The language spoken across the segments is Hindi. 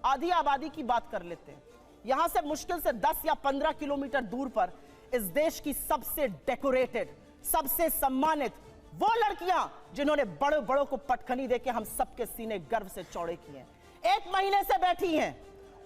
आधी आबादी की बात कर लेते हैं। यहां से मुश्किल से 10 या 15 किलोमीटर दूर पर इस देश की सबसे डेकोरेटेड, सबसे सम्मानित वो लड़कियां जिन्होंने बड़े बड़ों को पटखनी देके हम सबके सीने गर्व से चौड़े किए हैं, 1 महीने से बैठी हैं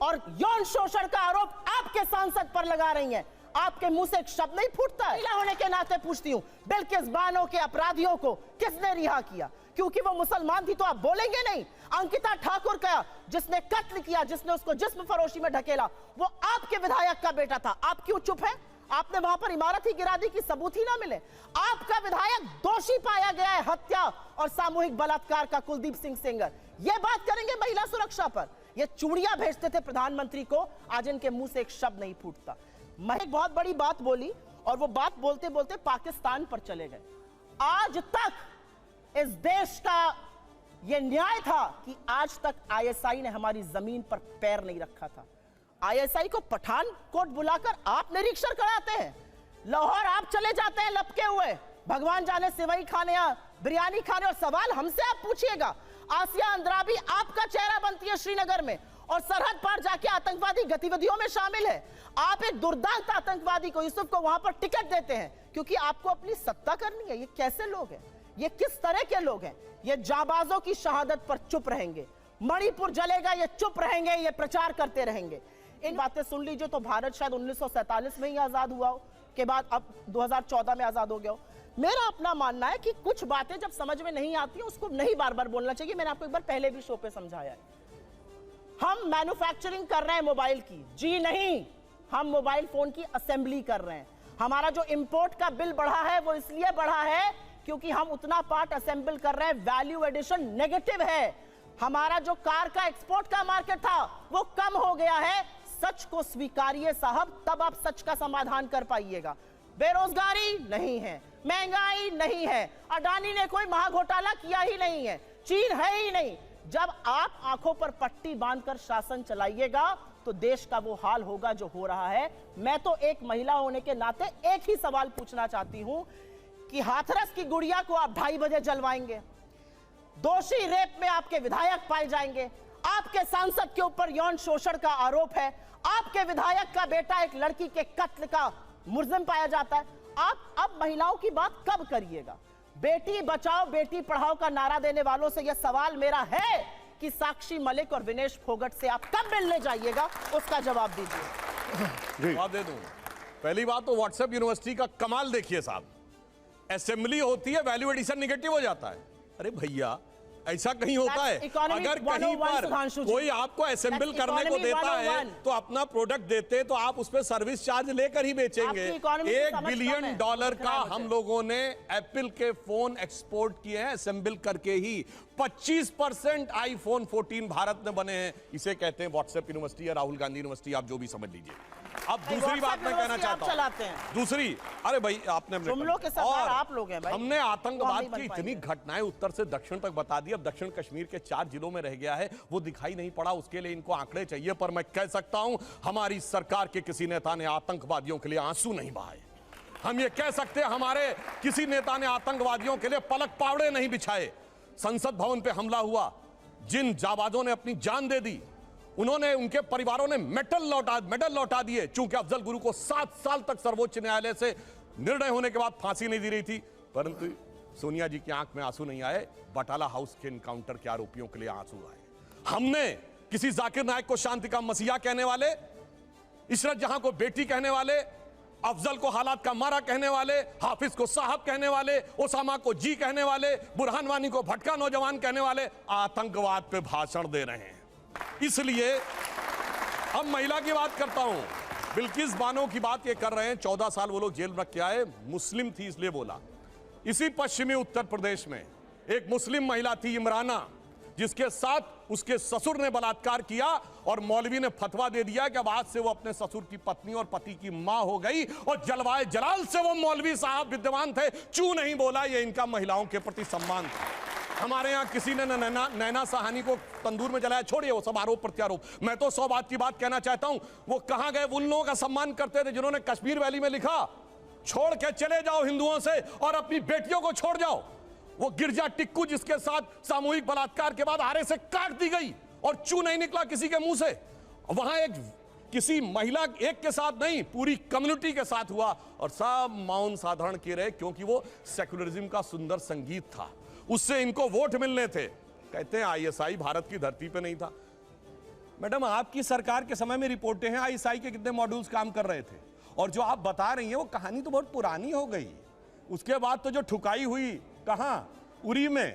और यौन शोषण का आरोप आपके सांसद पर लगा रही हैं। आपके मुंह से एक शब्द नहीं फूटता है। महिला होने के नाते पूछती हूं, बिल्किस बानो के अपराधियों को किसने रिहा किया? क्योंकि वो मुसलमान थी तो आप बोलेंगे नहीं। अंकिता ठाकुर का जिसने कत्ल किया, जिसने उसको जिस्म फरोशी में ढकेला, वो आपके विधायक का बेटा था। आप क्यों चुप है? आपने वहां पर इमारत ही गिरा दी कि सबूत ही ना मिले। आपका विधायक दोषी पाया गया है हत्या और सामूहिक बलात्कार का, कुलदीप सिंह सेंगर। ये बात करेंगे महिला सुरक्षा पर। ये चूड़ियां भेजते थे प्रधानमंत्री को, आज इनके मुंह से एक शब्द नहीं फूटता। मैं एक बहुत बड़ी बात बोली और वो बात बोलते बोलते पाकिस्तान पर चले गए। आज तक इस देश का यह न्याय था कि आज तक आईएसआई ने हमारी जमीन पर पैर नहीं रखा था। आईएसआई को पठानकोट बुलाकर आप निरीक्षण कराते हैं, लाहौर आप चले जाते हैं लपके हुए, भगवान जाने सेवई खाने या बिरयानी खाने, और सवाल हमसे आप पूछिएगा। आसिया अंद्राबी आपका चेहरा बनती है श्रीनगर में और सरहद पार जाके आतंकवादी गतिविधियों में शामिल है। आप एक दुर्दांत आतंकवादी को, यूसुफ को, वहां पर टिकट देते हैं क्योंकि आपको अपनी सत्ता करनी है। ये कैसे लोग हैं? ये किस तरह के लोग हैं? ये जाबाजों की शहादत पर चुप रहेंगे। मणिपुर जलेगा, ये चुप रहेंगे, ये प्रचार करते रहेंगे। इन बातें सुन लीजिए तो भारत शायद 1947 में ही आजाद हुआ हो, के बाद अब 2014 में आजाद हो गया हो। मेरा अपना मानना है कि कुछ बातें जब समझ में नहीं आती हैं उसको नहीं बार बार बोलना चाहिए। मैंने आपको एक बार पहले भी शो पे समझाया है। हम मैन्युफैक्चरिंग कर रहे हैं मोबाइल की, जी नहीं, हम मोबाइल फोन की असेंबली कर रहे हैं। हमारा जो इंपोर्ट का बिल बढ़ा है वो इसलिए बढ़ा है क्योंकि हम उतना पार्ट असेंबल कर रहे हैं, वैल्यू एडिशन नेगेटिव है। हमारा जो कार का एक्सपोर्ट का मार्केट था वो कम हो गया है। सच को स्वीकारिए साहब, तब आप सच का समाधान कर पाइएगा। बेरोजगारी नहीं है, महंगाई नहीं है, अडानी ने कोई महाघोटाला किया ही नहीं है, चीन है ही नहीं। जब आप आंखों पर पट्टी बांधकर शासन चलाइएगा तो देश का वो हाल होगा जो हो रहा है। मैं तो एक महिला होने के नाते एक ही सवाल पूछना चाहती हूं कि हाथरस की गुड़िया को आप 2:30 बजे जलवाएंगे, दोषी रेप में आपके विधायक पाए जाएंगे, आपके सांसद के ऊपर यौन शोषण का आरोप है, आपके विधायक का बेटा एक लड़की के कत्ल का मुलजिम पाया जाता है। आप अब महिलाओं की बात कब करिएगा? बेटी बचाओ बेटी पढ़ाओ का नारा देने वालों से यह सवाल मेरा है कि साक्षी मलिक और विनेश फोगट से आप कब मिलने जाइएगा, उसका जवाब दीजिए। जवाब दे दूं। पहली बात तो व्हाट्सएप यूनिवर्सिटी का कमाल देखिए साहब, असेंबली होती है, वैल्यू एडिशन नेगेटिव हो जाता है। अरे भैया ऐसा कहीं होता है? अगर कहीं पर कोई आपको असेंबल करने को देता है तो अपना प्रोडक्ट देते तो आप उस पर सर्विस चार्ज लेकर ही बेचेंगे। $1 बिलियन का हम लोगों ने एप्पल के फोन एक्सपोर्ट किए हैं असेंबल करके ही। 25% आईफोन 14 भारत में बने हैं। इसे कहते हैं व्हाट्सएप यूनिवर्सिटी या राहुल गांधी यूनिवर्सिटी, आप जो भी समझ लीजिए। अब दूसरी बात मैं कहना चाहता हूं, दूसरी, अरे भाई आपने आप लोग हैं भाई। हमने आतंकवाद की इतनी घटनाएं उत्तर से दक्षिण तक बता दी। अब दक्षिण कश्मीर के 4 जिलों में रह गया है, वो दिखाई नहीं पड़ा, उसके लिए इनको आंकड़े चाहिए। पर मैं कह सकता हूं हमारी सरकार के किसी नेता ने आतंकवादियों के लिए आंसू नहीं बहाए। हम ये कह सकते हैं हमारे किसी नेता ने आतंकवादियों के लिए पलक पावड़े नहीं बिछाए। संसद भवन पे हमला हुआ, जिन जाबाजों ने अपनी जान दे दी, उन्होंने, उनके परिवारों ने मेडल लौटा दिए। चूंकि अफजल गुरु को 7 साल तक सर्वोच्च न्यायालय से निर्णय होने के बाद फांसी नहीं दी रही थी, परंतु सोनिया जी की आंख में आंसू नहीं आए, बटाला हाउस के एनकाउंटर के आरोपियों के लिए आंसू आए। हमने किसी जाकिर नायक को शांति का मसीहा कहने वाले, इशरत जहां को बेटी कहने वाले, अफजल को हालात का मारा कहने वाले, हाफिज को साहब कहने वाले, ओसामा को जी कहने वाले, बुरहान वानी को भटका नौजवान कहने वाले आतंकवाद पे भाषण दे रहे हैं। इसलिए अब महिला की बात करता हूं। बिल्किस बानो की बात ये कर रहे हैं, 14 साल वो लोग जेल रख के आए, मुस्लिम थी इसलिए बोला। इसी पश्चिमी उत्तर प्रदेश में एक मुस्लिम महिला थी इमराना, जिसके साथ उसके ससुर ने बलात्कार किया और मौलवी ने फतवा दे दिया कि अब आज से वो अपने ससुर की पत्नी और पति की मां हो गई। और जलवाए जलाल से वो मौलवी साहब विद्यमान थे, चू नहीं बोला। ये इनका महिलाओं के प्रति सम्मान था। हमारे यहां किसी ने नैना साहनी को तंदूर में जलाया, छोड़िए वो सब आरोप प्रत्यारोप। मैं तो 100 बात की बात कहना चाहता हूं। वो कहां गए उन लोगों का सम्मान करते थे जिन्होंने कश्मीर वैली में लिखा, छोड़ के चले जाओ हिंदुओं से और अपनी बेटियों को छोड़ जाओ। वो गिरजा टिक्कू जिसके साथ सामूहिक बलात्कार के बाद आरे से काट दी गई, और चू नहीं निकला किसी के मुंह से। वहां एक किसी महिला एक के साथ नहीं, पूरी कम्युनिटी के साथ हुआ और सब मौन साधारण किए रहे, क्योंकि वो सेक्युलरिज्म का सुंदर संगीत था, उससे इनको वोट मिलने थे। कहते हैं आईएसआई भारत की धरती पे नहीं था। मैडम, आपकी सरकार के समय में रिपोर्टें हैं आईएसआई के कितने मॉड्यूल्स काम कर रहे थे, और जो आप बता रही हैं वो कहानी तो बहुत पुरानी हो गई। उसके बाद तो जो ठुकाई हुई कहां, उरी में,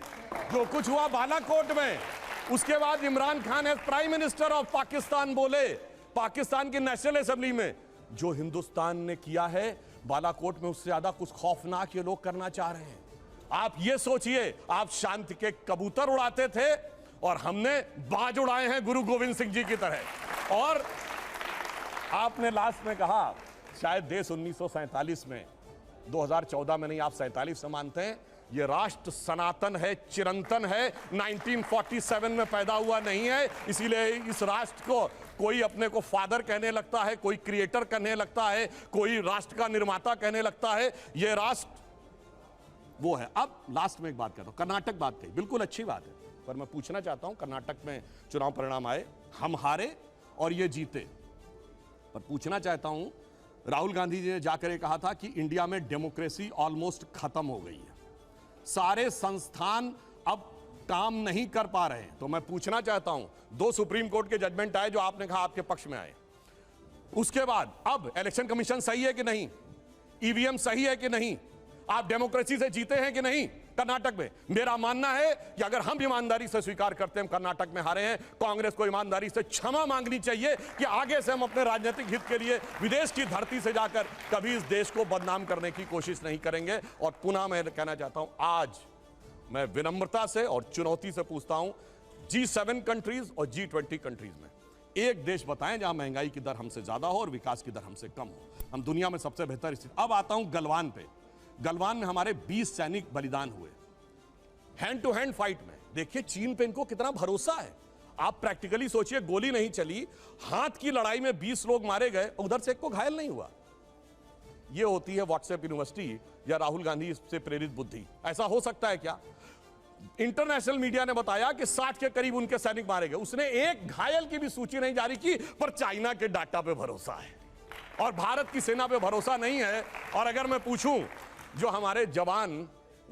जो कुछ हुआ बालाकोट में, उसके बाद Imran Khan as prime minister of Pakistan बोले पाकिस्तान की नेशनल असेंबली में, जो हिंदुस्तान ने किया है बालाकोट में उससे ज्यादा कुछ खौफनाक ये लोग करना चाह रहे हैं। आप ये सोचिए, आप शांति के कबूतर उड़ाते थे और हमने बाज उड़ाए हैं गुरु गोविंद सिंह जी की तरह। और आपने लास्ट में कहा शायद देश 1947 में, 2014 में नहीं, आप 47 से मानते हैं, ये राष्ट्र सनातन है, चिरंतन है, 1947 में पैदा हुआ नहीं है। इसीलिए इस राष्ट्र को कोई अपने को फादर कहने लगता है, कोई क्रिएटर कहने लगता है, कोई राष्ट्र का निर्माता कहने लगता है। ये राष्ट्र वो है। अब लास्ट में एक बात करता हूं, कर्नाटक बात कही, बिल्कुल अच्छी बात है, पर मैं पूछना चाहता हूं, कर्नाटक में चुनाव परिणाम आए, हम हारे और ये जीते, पर पूछना चाहता हूं, राहुल गांधी जी ने जाकर कहा था कि इंडिया में डेमोक्रेसी ऑलमोस्ट खत्म हो गई है, सारे संस्थान अब काम नहीं कर पा रहे हैं। तो मैं पूछना चाहता हूं, 2 सुप्रीम कोर्ट के जजमेंट आए जो आपने कहा आपके पक्ष में आए, उसके बाद अब इलेक्शन कमीशन सही है कि नहीं, ईवीएम सही है कि नहीं, आप डेमोक्रेसी से जीते हैं कि नहीं कर्नाटक में? मेरा मानना है कि अगर हम ईमानदारी से स्वीकार करते हैं हम कर्नाटक में हारे हैं, कांग्रेस को ईमानदारी से क्षमा मांगनी चाहिए कि आगे से हम अपने राजनीतिक हित के लिए विदेश की धरती से जाकर कभी इस देश को बदनाम करने की कोशिश नहीं करेंगे। और पुनः मैं कहना चाहता हूं, आज मैं विनम्रता से और चुनौती से पूछता हूं, G7 कंट्रीज और G20 कंट्रीज में एक देश बताएं जहां महंगाई की दर हमसे ज्यादा हो और विकास की दर हमसे कम हो। हम दुनिया में सबसे बेहतर स्थिति। अब आता हूं गलवान पे। गलवान में हमारे 20 सैनिक बलिदान हुए हैंड टू हैंड फाइट में। देखिए चीन पे इनको कितना भरोसा है। आप प्रैक्टिकली सोचिए, गोली नहीं चली, हाथ की लड़ाई में 20 लोग मारे गए, उधर से एक को घायल नहीं हुआ। ये होती है व्हाट्सएप यूनिवर्सिटी या राहुल गांधी से प्रेरित बुद्धि। ऐसा हो सकता है क्या? इंटरनेशनल मीडिया ने बताया कि 60 के करीब उनके सैनिक मारे गए, उसने एक घायल की भी सूची नहीं जारी की, पर चाइना के डाटा पे भरोसा है और भारत की सेना पे भरोसा नहीं है। और अगर मैं पूछूं, जो हमारे जवान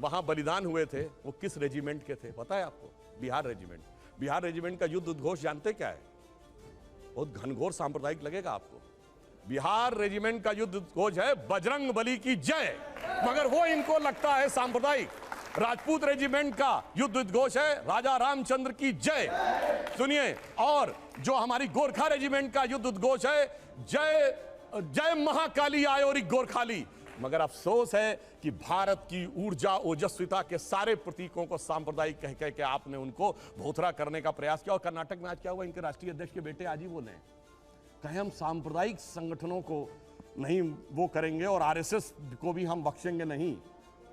वहां बलिदान हुए थे वो किस रेजिमेंट के थे पता है आपको? बिहार रेजिमेंट। बिहार रेजिमेंट का युद्ध उद्घोष जानते क्या है? बहुत घनघोर सांप्रदायिक लगेगा आपको। बिहार रेजिमेंट का युद्ध उद्घोष है बजरंग बली की जय, मगर वो इनको लगता है सांप्रदायिक। राजपूत रेजिमेंट का युद्ध उद्घोष है राजा रामचंद्र की जय, सुनिए। और जो हमारी गोरखा रेजिमेंट का युद्ध उद्घोष है जय जय महाकाली आयोरी गोरखाली। मगर अफसोस है कि भारत की ऊर्जा ओजस्विता के सारे प्रतीकों को सांप्रदायिक कह कह के आपने उनको भोथरा करने का प्रयास किया। और कर्नाटक में आज क्या हुआ? इनके राष्ट्रीय अध्यक्ष के बेटे आज ही बोले कहे हम सांप्रदायिक संगठनों को नहीं वो करेंगे और आरएसएस को भी हम बख्शेंगे नहीं।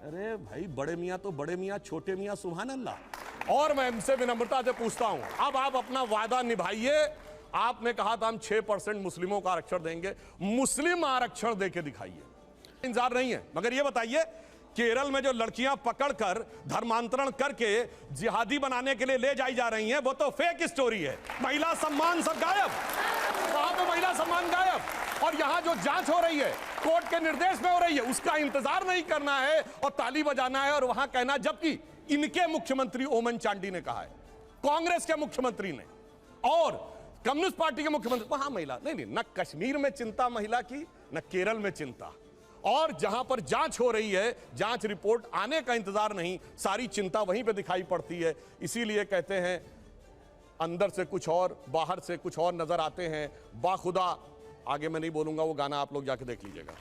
अरे भाई, बड़े मियां तो बड़े मियां, छोटे मियां सुभान अल्लाह। और मैं इनसे विनम्रता से पूछता हूं, अब आप अपना वादा निभाइए। आपने कहा था हम 6% मुस्लिमों का आरक्षण देंगे, मुस्लिम आरक्षण देके दिखाइए। इंतजार नहीं है। मगर ये बताइए, केरल में जो लड़कियां पकड़कर धर्मांतरण करके जिहादी बनाने के लिए ले जाई जा रही हैं, वो तो फेक स्टोरी है। महिला सम्मान सब गायब, वहां पे महिला सम्मान गायब। और यहां जो जांच हो रही है कोर्ट के निर्देश में हो रही है, उसका इंतजार नहीं करना है और ताली बजाना है और वहां कहना, जबकि इनके मुख्यमंत्री ओमन चांडी ने कहा है, कांग्रेस के मुख्यमंत्री ने और कम्युनिस्ट पार्टी के मुख्यमंत्री, वहां महिला नहीं, न कश्मीर में चिंता महिला की, न केरल में चिंता। और जहां पर जांच हो रही है, जांच रिपोर्ट आने का इंतजार नहीं, सारी चिंता वहीं पे दिखाई पड़ती है। इसीलिए कहते हैं अंदर से कुछ और, बाहर से कुछ और नजर आते हैं। बाखुदा, आगे मैं नहीं बोलूंगा, वो गाना आप लोग जाके देख लीजिएगा।